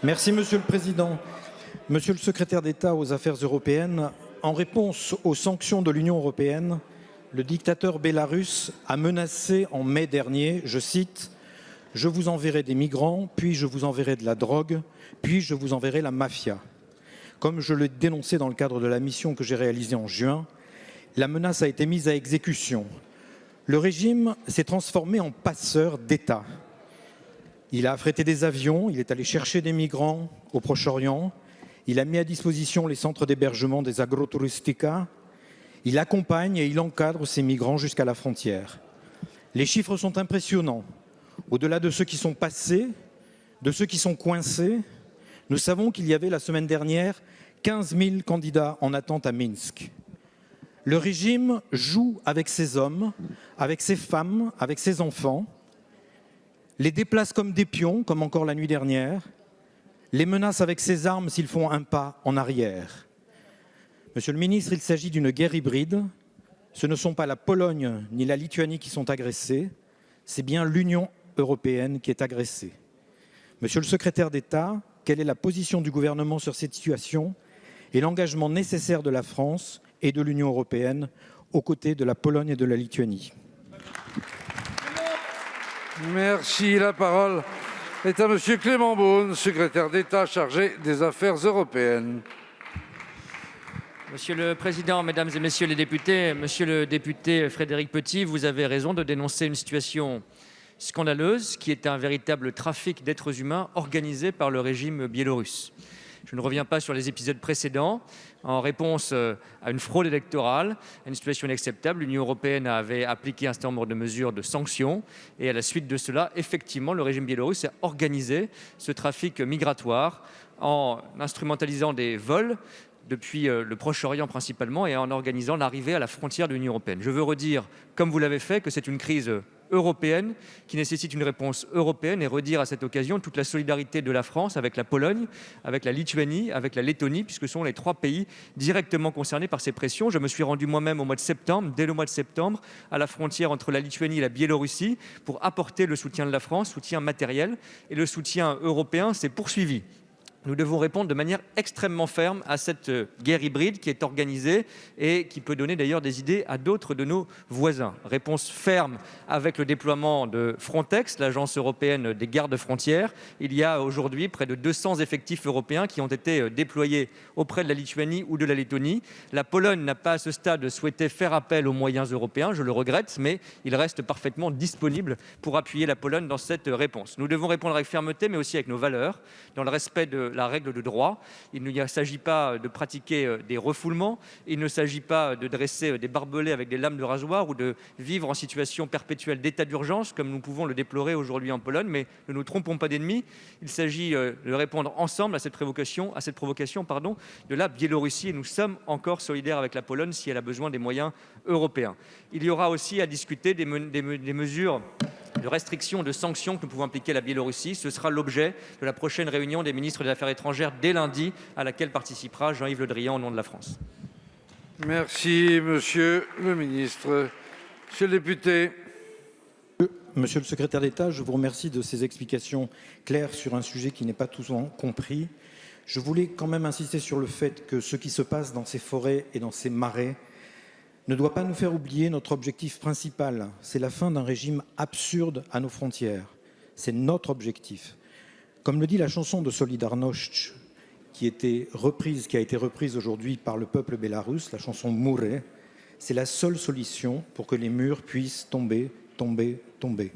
Merci Monsieur le Président. Monsieur le secrétaire d'État aux Affaires européennes, en réponse aux sanctions de l'Union européenne, le dictateur bélarusse a menacé en mai dernier, je cite, « Je vous enverrai des migrants, puis je vous enverrai de la drogue, puis je vous enverrai la mafia ». Comme je l'ai dénoncé dans le cadre de la mission que j'ai réalisée en juin, la menace a été mise à exécution. Le régime s'est transformé en passeur d'État. Il a affrété des avions, il est allé chercher des migrants au Proche-Orient, il a mis à disposition les centres d'hébergement des agroturistica, il accompagne et il encadre ces migrants jusqu'à la frontière. Les chiffres sont impressionnants. Au-delà de ceux qui sont passés, de ceux qui sont coincés, nous savons qu'il y avait la semaine dernière 15 000 candidats en attente à Minsk. Le régime joue avec ses hommes, avec ses femmes, avec ses enfants, les déplace comme des pions, comme encore la nuit dernière, les menace avec ses armes s'ils font un pas en arrière. Monsieur le ministre, il s'agit d'une guerre hybride. Ce ne sont pas la Pologne ni la Lituanie qui sont agressées, c'est bien l'Union européenne qui est agressée. Monsieur le secrétaire d'État, quelle est la position du gouvernement sur cette situation et l'engagement nécessaire de la France et de l'Union européenne aux côtés de la Pologne et de la Lituanie? Merci. La parole est à Monsieur Clément Beaune, secrétaire d'État chargé des Affaires européennes. Monsieur le Président, Mesdames et Messieurs les députés, Monsieur le député Frédéric Petit, vous avez raison de dénoncer une situation scandaleuse qui est un véritable trafic d'êtres humains organisé par le régime biélorusse. Je ne reviens pas sur les épisodes précédents. En réponse à une fraude électorale, à une situation inacceptable, l'Union européenne avait appliqué un certain nombre de mesures de sanctions. Et à la suite de cela, effectivement, le régime biélorusse a organisé ce trafic migratoire en instrumentalisant des vols depuis le Proche-Orient principalement et en organisant l'arrivée à la frontière de l'Union européenne. Je veux redire, comme vous l'avez fait, que c'est une crise européenne qui nécessite une réponse européenne et redire à cette occasion toute la solidarité de la France avec la Pologne, avec la Lituanie, avec la Lettonie, puisque ce sont les trois pays directement concernés par ces pressions. Je me suis rendu moi-même au mois de septembre, dès le mois de septembre, à la frontière entre la Lituanie et la Biélorussie pour apporter le soutien de la France, soutien matériel, et le soutien européen s'est poursuivi. Nous devons répondre de manière extrêmement ferme à cette guerre hybride qui est organisée et qui peut donner d'ailleurs des idées à d'autres de nos voisins. Réponse ferme avec le déploiement de Frontex, l'agence européenne des gardes-frontières. Il y a aujourd'hui près de 200 effectifs européens qui ont été déployés auprès de la Lituanie ou de la Lettonie. La Pologne n'a pas à ce stade souhaité faire appel aux moyens européens, je le regrette, mais il reste parfaitement disponible pour appuyer la Pologne dans cette réponse. Nous devons répondre avec fermeté, mais aussi avec nos valeurs, dans le respect de la règle de droit. Il ne s'agit pas de pratiquer des refoulements, il ne s'agit pas de dresser des barbelés avec des lames de rasoir ou de vivre en situation perpétuelle d'état d'urgence, comme nous pouvons le déplorer aujourd'hui en Pologne, mais ne nous trompons pas d'ennemis. Il s'agit de répondre ensemble à cette provocation de la Biélorussie, et nous sommes encore solidaires avec la Pologne si elle a besoin des moyens européens. Il y aura aussi à discuter des mesures de restrictions, de sanctions que nous pouvons appliquer à la Biélorussie. Ce sera l'objet de la prochaine réunion des ministres des Affaires étrangères dès lundi, à laquelle participera Jean-Yves Le Drian au nom de la France. Merci, Monsieur le ministre. Monsieur le député. Monsieur le secrétaire d'État, je vous remercie de ces explications claires sur un sujet qui n'est pas souvent compris. Je voulais quand même insister sur le fait que ce qui se passe dans ces forêts et dans ces marais ne doit pas nous faire oublier notre objectif principal. C'est la fin d'un régime absurde à nos frontières. C'est notre objectif. Comme le dit la chanson de Solidarność, qui a été reprise aujourd'hui par le peuple bélarusse, la chanson Muré, c'est la seule solution pour que les murs puissent tomber, tomber, tomber.